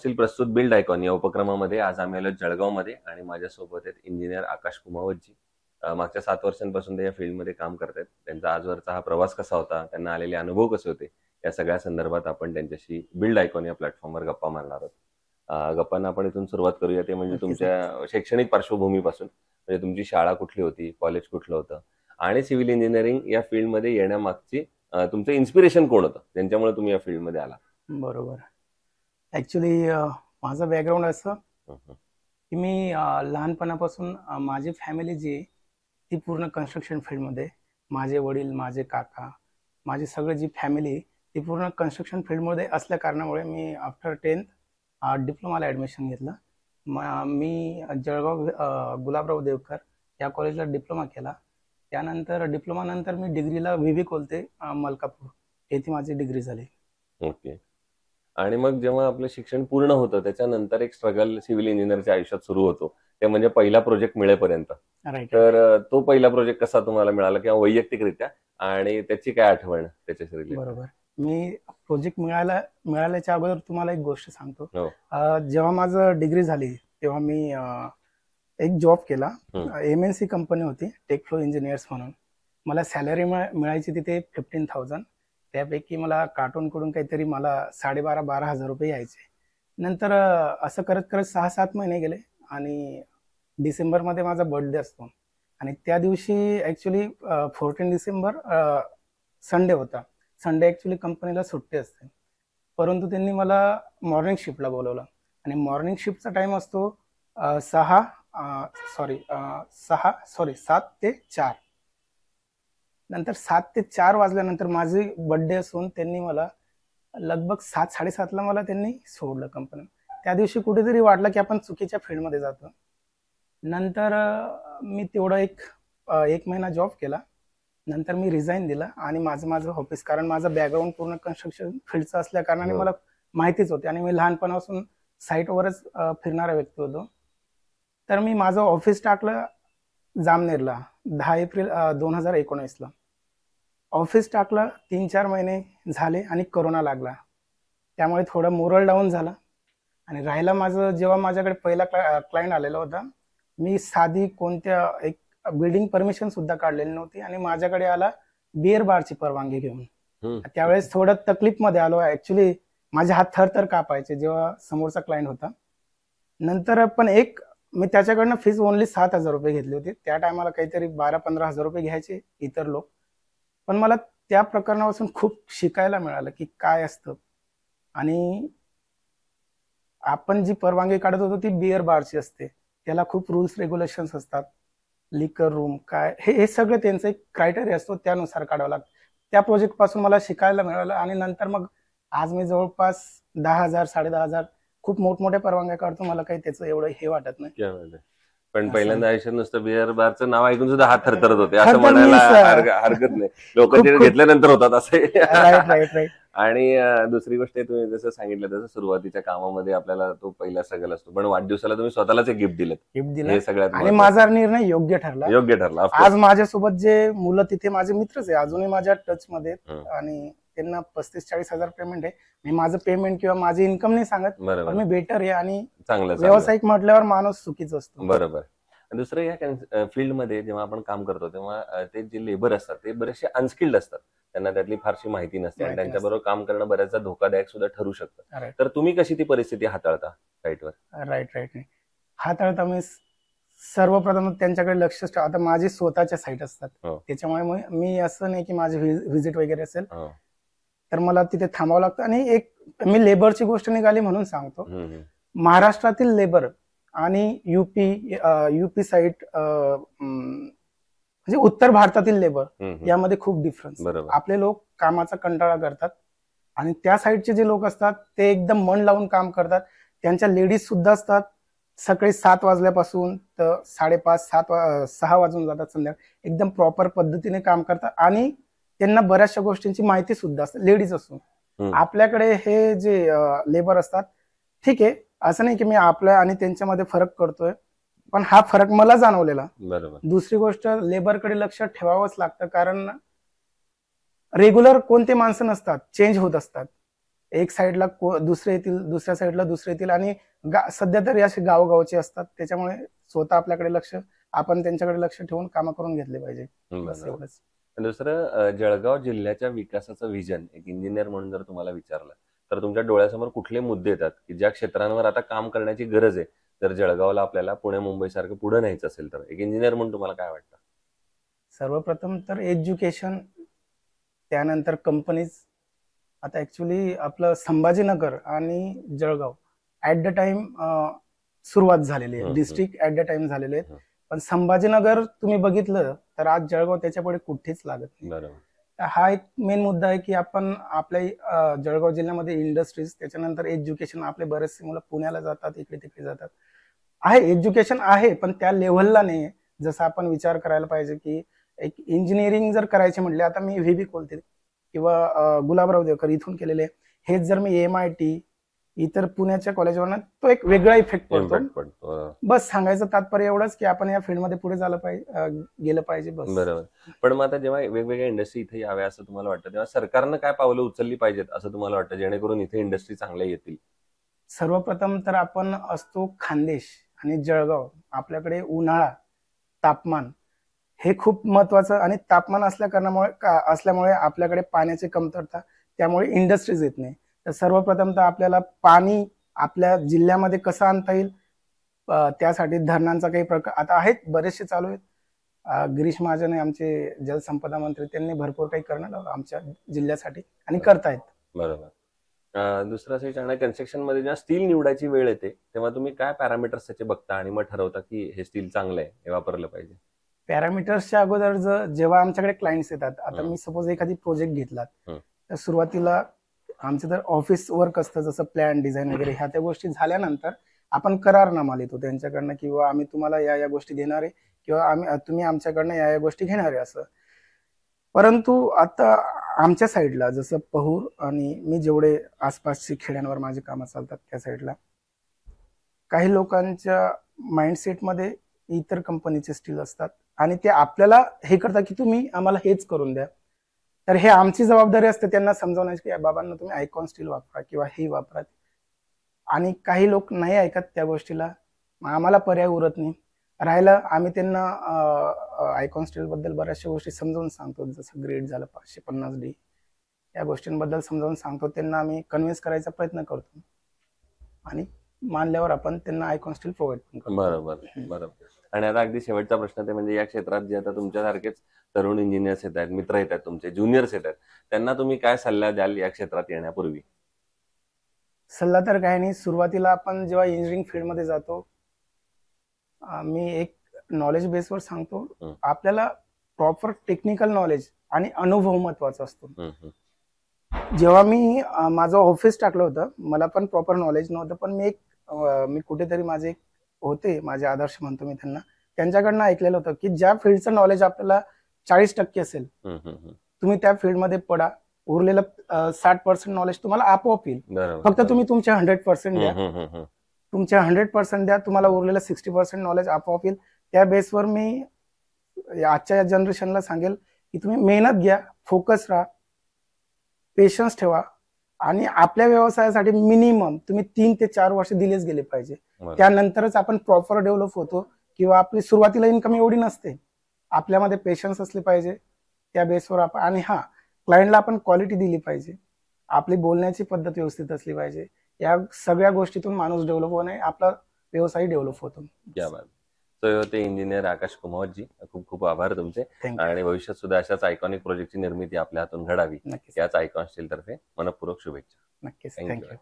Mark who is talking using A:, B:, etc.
A: समरशील प्रस्तुत build icon या उपक्रमामध्ये आज आम्ही आलो जळगावमध्ये आणि माझ्यासोबत आहेत इंजिनियर आकाश कुमावतजी. मागच्या 7 वर्षांपासून ते या फील्डमध्ये काम करतायत. त्यांचा आजवरचा हा प्रवास कसा होता, त्यांना आलेले अनुभव कसे होते, या सगळ्या संदर्भात आपण त्यांच्याशी बिल्ड आयकॉन या प्लॅटफॉर्मवर गप्पा मारणार आहोत. गप्पांना आपण इथून सुरुवात करूया, ते म्हणजे तुमच्या शैक्षणिक पार्श्वभूमीपासून. म्हणजे तुमची शाळा कुठली होती, कॉलेज कुठलं होतं आणि सिव्हिल इंजिनिअरिंग या फील्डमध्ये येण्यामागची तुमचं इन्स्पिरेशन कोण होतं, ज्यांच्यामुळे तुम्ही या फील्डमध्ये आला?
B: बरोबर. ऍक्च्युली माझं बॅकग्राऊंड असं की मी लहानपणापासून माझी फॅमिली जी आहे ती पूर्ण कन्स्ट्रक्शन फील्डमध्ये, माझे वडील, माझे काका, माझी सगळी जी फॅमिली ती पूर्ण कन्स्ट्रक्शन फील्डमध्ये असल्या कारणामुळे मी आफ्टर 10th डिप्लोमाला ॲडमिशन घेतलं. मी जळगाव गुलाबराव देवकर या कॉलेजला डिप्लोमा केला. त्यानंतर डिप्लोमानंतर मी डिग्रीला व्ही कोलते मलकापूर येथे माझी डिग्री झाली.
A: ओके. आणि मग जेव्हा आपलं शिक्षण पूर्ण होतं त्याच्यानंतर एक स्ट्रगल सिव्हिल इंजिनिअरच्या आयुष्यात सुरू होतो, ते म्हणजे पहिला प्रोजेक्ट मिळेपर्यंत.
B: राईट.
A: तर तो पहिला प्रोजेक्ट कसा तुम्हाला मिळाला किंवा वैयक्तिकरित्या, आणि त्याची काय आठवण त्याच्याशी रिलेटेड?
B: बरोबर. मी प्रोजेक्ट मिळाल्याच्या अगोदर तुम्हाला एक गोष्ट सांगतो.
A: हो.
B: जेव्हा माझं डिग्री झाली तेव्हा मी एक जॉब केला. MNC कंपनी होती, टेकफ्लो इंजिनियर्स म्हणून. मला सॅलरी मिळायची तिथे 15,000. त्यापैकी मला कार्टूनकडून काहीतरी मला 12,500 रुपये यायचे. नंतर असं करत करत 6-7 महिने गेले आणि डिसेंबरमध्ये माझा बर्थडे असतो आणि त्या दिवशी ॲक्च्युली 14 डिसेंबर संडे होता. संडे ॲक्च्युली कंपनीला सुट्टी असते, परंतु त्यांनी मला मॉर्निंग शिफ्टला बोलवलं आणि मॉर्निंग शिफ्टचा टाईम असतो 7 ते 4. नंतर 7 ते 4 वाजल्यानंतर माझी बर्थडे असून त्यांनी मला लगभग 7-7:30ला मला त्यांनी सोडलं कंपनी. त्या दिवशी कुठेतरी वाटलं की आपण चुकीच्या फील्डमध्ये जातो. नंतर मी तेवढा एक महिना जॉब केला. नंतर मी रिझाईन दिला आणि माझं ऑफिस, कारण माझं बॅकग्राऊंड पूर्ण कन्स्ट्रक्शन फील्डचं असल्या कारणाने मला माहितीच होते आणि मी लहानपणापासून साईटवरच फिरणारा व्यक्ती होतो. तर मी माझं ऑफिस टाकलं जामनेरला 10 एप्रिल 2019ला. ऑफिस टाकलं, 3-4 महिने झाले आणि कोरोना लागला. त्यामुळे थोडं मोरल डाऊन झालं आणि राहिला माझं, जेव्हा माझ्याकडे पहिला क्लायंट आलेला होता, मी साधी कोणत्या एक बिल्डिंग परमिशन सुद्धा काढलेली नव्हती आणि माझ्याकडे आला बिअर बारची परवानगी घेऊन. त्यावेळेस थोडं तकलीफमध्ये आलो. ऍक्च्युली माझे हात थरथर कापायचे जेव्हा समोरचा क्लायंट होता. नंतर पण मी त्याच्याकडनं फीस ओनली 7,000 रुपये घेतली होती. त्या टायमाला काहीतरी 12-15,000 रुपये घ्यायचे इतर लोक. पण मला त्या प्रकरणापासून खूप शिकायला मिळालं की काय असतं. आणि आपण जी परवानगी काढत होतो ती बिअर बारची असते, त्याला खूप रूल्स रेग्युलेशन्स असतात. लिकर रूम काय, हे सगळं त्यांचं एक क्रायटेरिया असतो, त्यानुसार काढावं लागतं. त्या प्रोजेक्ट पासून मला शिकायला मिळालं आणि नंतर मग आज मी जवळपास 10,000 10,500 खूप मोठमोठ्या परवानग्या काढतो. मला काही त्याचं एवढं हे वाटत नाही.
A: पण पहिल्यांदा आयुष्यात नुसतं बिअर बारचं नाव ऐकून सुद्धा हात थरथरत होते, असं म्हणायला हरकत नाही. लोक घेतल्यानंतर होतात असे.
B: राईट.
A: आणि दुसरी गोष्ट, तुम्ही जसं सांगितलं तसं सुरुवातीच्या कामामध्ये आपल्याला तो पहिला सगळं असतो, पण वाढदिवसाला तुम्ही स्वतःलाच एक गिफ्ट दिलं. हे सगळ्यात
B: आणि माझा निर्णय योग्य ठरला. आज माझ्यासोबत जे मुलं तिथे माझे मित्रच आहे, अजूनही माझ्या टच मध्ये आणि त्यांना 35-40 हजार पेमेंट आहे. मी माझं पेमेंट किंवा माझी इन्कम नाही सांगत, पण मी बेटर आहे आणि चांगलं व्यावसायिक म्हटल्यावर माणूस चुकीच असतो.
A: बरोबर. दुसरं, या फील्डमध्ये जेव्हा आपण काम करतो तेव्हा ते जे लेबर असतात ते बरेचसे अनस्किल्ड असतात, त्यांना त्यातली फारशी माहिती नसते आणि त्यांच्याबरोबर काम करणं बऱ्याचदा धोकादायक सुद्धा ठरू शकतं. तर तुम्ही कशी ती परिस्थिती हाताळता साईटवर?
B: राईट. हाताळता मी सर्वप्रथम त्यांच्याकडे लक्ष ठेवतो. आता माझी स्वतःच्या साईट असतात, त्याच्यामुळे मी असं नाही की माझी व्हिजिट वगैरे असेल तर मला तिथे थांबावं लागतं. आणि मी लेबरची गोष्ट निघाली म्हणून सांगतो, महाराष्ट्रातील लेबर आणि युपी साईट म्हणजे उत्तर भारतातील लेबर यामध्ये खूप डिफरन्स. आपले लोक कामाचा कंटाळा करतात आणि त्या साईडचे जे लोक असतात ते एकदम मन लावून काम करतात. त्यांच्या लेडीज सुद्धा असतात, सकाळी 7 वाजल्यापासून तर 5:30-6 वाजून जातात संध्याकाळी. एकदम प्रॉपर पद्धतीने काम करतात आणि त्यांना बऱ्याचशा गोष्टींची माहिती सुद्धा असते, लेडीज असून. आपल्याकडे हे जे लेबर असतात, ठीक आहे, असं नाही की मी आपल्या आणि त्यांच्यामध्ये फरक करतोय, पण हा फरक मला जाणवलेला. दुसरी गोष्ट, लेबरकडे लक्ष ठेवावंच लागतं, कारण रेग्युलर कोणते माणसं नसतात, चेंज होत असतात. एक साईडला दुसरे येतील, दुसऱ्या साईडला दुसरे येतील, आणि सध्या तरी असे गावोगावचे असतात. त्याच्यामुळे स्वतः आपल्याकडे लक्ष, आपण त्यांच्याकडे लक्ष ठेवून कामं करून घेतले पाहिजे. बस
A: बरोबर.
B: एवढंच.
A: दुसरं, जळगाव जिल्ह्याच्या विकासाचं व्हिजन एक इंजिनियर म्हणून जर तुम्हाला विचारलं तर तुमच्या डोळ्यासमोर कुठले मुद्दे येतात की ज्या क्षेत्रांवर आता काम करण्याची गरज आहे, जर जळगावला आपल्याला पुणे मुंबई सारखं पुढे न्यायचं असेल तर एक इंजिनियर म्हणून तुम्हाला काय वाटतं?
B: सर्वप्रथम तर एज्युकेशन, त्यानंतर कंपनीज. आता ऍक्च्युली आपलं संभाजीनगर आणि जळगाव ऍट द टाइम सुरुवात झालेली आहे, डिस्ट्रिक्ट ऍट द टाइम झालेले आहेत. पण संभाजीनगर तुम्ही बघितलं तर आज जळगाव त्याच्यापुढे कुठेच लागत नाही.
A: बरोबर.
B: तर हा एक मेन मुद्दा आहे की आपण आपल्या जळगाव जिल्ह्यामध्ये इंडस्ट्रीज, त्याच्यानंतर एज्युकेशन, आपले बरेचसे मुलं पुण्याला जातात, इकडे तिकडे जातात. आहे एज्युकेशन आहे, पण त्या लेव्हलला नाही. जसं आपण विचार करायला पाहिजे की एक इंजिनिअरिंग जर करायचे म्हटले, आता मी व्ही बी कोलते किंवा गुलाबराव देवकर इथून केलेले, हेच जर मी MIT इतर पुण्याच्या कॉलेजवरनं, तो एक वेगळा इफेक्ट पडतो. बस सांगायचं तात्पर्य एवढंच की आपण या फील्डमध्ये पुढे झालं पाहिजे, गेलं पाहिजे, बस.
A: बरोबर. पण मग आता जेव्हा वेगवेगळ्या इंडस्ट्री इथे याव्या असं तुम्हाला वाटतं, तेव्हा सरकारनं काय पावलं उचलली पाहिजेत असं तुम्हाला वाटतं जेणेकरून इथे इंडस्ट्री चांगल्या येतील?
B: सर्वप्रथम तर आपण असतो खानदेश आणि जळगाव, आपल्याकडे उन्हाळा, तापमान हे खूप महत्वाचं, आणि तापमान असल्यामुळे आपल्याकडे पाण्याची कमतरता, त्यामुळे इंडस्ट्रीज येत नाही. तर सर्वप्रथम तर आपल्याला पाणी आपल्या जिल्ह्यामध्ये कसं आणता येईल, त्यासाठी धरणांचा काही प्रकार आता आहेत, बरेचसे चालू आहेत. गिरीश महाजन आमचे जलसंपदा मंत्री, त्यांनी भरपूर काही करणं आमच्या जिल्ह्यासाठी आणि करतायत.
A: बरोबर. दुसरं असं विचारणार, कन्स्ट्रक्शन मध्ये जेव्हा स्टील निवडायची वेळ येते तेव्हा तुम्ही काय पॅरामीटर्स त्याचे बघता आणि मग ठरवता की हे स्टील चांगलं आहे, हे वापरलं पाहिजे?
B: पॅरामीटर्सच्या अगोदर जेव्हा आमच्याकडे क्लायंट्स येतात, आता मी सपोज एखादी प्रोजेक्ट घेतला, तर सुरुवातीला आमचं तर ऑफिस वर्क असतं, जसं प्लॅन, डिझाईन वगैरे, ह्या त्या गोष्टी झाल्यानंतर आपण करारनामा लिहितो त्यांच्याकडनं, किंवा आम्ही तुम्हाला या गोष्टी देणार आहे, किंवा तुम्ही आमच्याकडनं या गोष्टी घेणार आहे, असं. परंतु आता आमच्या साईडला जसं पहूर आणि मी जेवढे आसपासची खेड्यांवर माझी कामं चालतात त्या साईडला, काही लोकांच्या माइंडसेटमध्ये इतर कंपनीचे स्टील असतात आणि ते आपल्याला हे करतात की तुम्ही आम्हाला हेच करून द्या. तर हे आमची जबाबदारी असते त्यांना समजावण्याची की बाबांना तुम्ही आयकॉन स्टील वापरा किंवा हे वापरा. आणि काही लोक नाही ऐकत त्या गोष्टीला, आम्हाला पर्याय उरत नाही. राहिलं आम्ही त्यांना आयकॉन स्टील बद्दल बऱ्याचशा गोष्टी समजावून सांगतो, जसं ग्रेड झालं 550D, या गोष्टींबद्दल समजावून सांगतो त्यांना, आम्ही कन्व्हिन्स करायचा प्रयत्न करतो आणि मानल्यावर आपण त्यांना आयकॉन स्टील प्रोव्हाइड पण करतो.
A: बरोबर बरोबर. आणि आता अगदी शेवटचा प्रश्न ते म्हणजे या क्षेत्रात जे आता तुमच्यासारखेच तरुण इंजिनियर्स येत आहेत, मित्र येत आहेत, तुमचे ज्युनियर्स येत आहेत, त्यांना तुम्ही काय सल्ला द्याल या क्षेत्रात येण्यापूर्वी?
B: सल्ला तर काही नाही. सुरुवातीला आपण जेव्हा इंजिनिअरिंग फील्डमध्ये जातो, मी एक नॉलेज बेसवर सांगतो, आपल्याला प्रॉपर टेक्निकल नॉलेज आणि अनुभव महत्वाचा असतो. जेव्हा मी माझं ऑफिस टाकलं होतं, मला पण प्रॉपर नॉलेज नव्हतं, पण मी कुठेतरी माझे आदर्श म्हणतो मी त्यांना, त्यांच्याकडनं ऐकलेलं होतं की ज्या फील्डचं नॉलेज आपल्याला 40% असेल, तुम्ही त्या फील्डमध्ये पडा, उरलेलं 60% नॉलेज तुम्हाला आपोआप येईल. फक्त तुम्ही तुमचे 100% द्या, तुमचे 100% द्या, तुम्हाला उरलेलं 60% नॉलेज आपोआप येईल. त्या बेसवर मी आजच्या जनरेशनला सांगेल की तुम्ही मेहनत घ्या, फोकस राहा, पेशन्स ठेवा, आणि आपल्या व्यवसायासाठी मिनिमम तुम्ही 3 ते 4 वर्ष दिलेच गेले पाहिजे. त्यानंतरच आपण प्रॉपर डेव्हलप होतो, किंवा आपली सुरुवातीला इन्कम एवढी नसते. आपल्यामध्ये पेशन्स असले पाहिजे त्या बेसवर आपण, आणि क्लायंटला आपण क्वालिटी दिली पाहिजे, आपली बोलण्याची पद्धत व्यवस्थित असली पाहिजे. या सगळ्या गोष्टीतून माणूस डेव्हलप होणे, आपला व्यवसाय डेव्हलप होतो.
A: ते इंजिनियर आकाश कुमावतजी, खूप खूप आभार तुमचे. आणि भविष्यात सुद्धा अशाच आयकॉनिक प्रोजेक्टची निर्मिती आपल्या हातून घडावी, याच आयकॉन स्टील तर्फे मनपूर्वक शुभेच्छा.
B: नक्कीच, थँक्यू.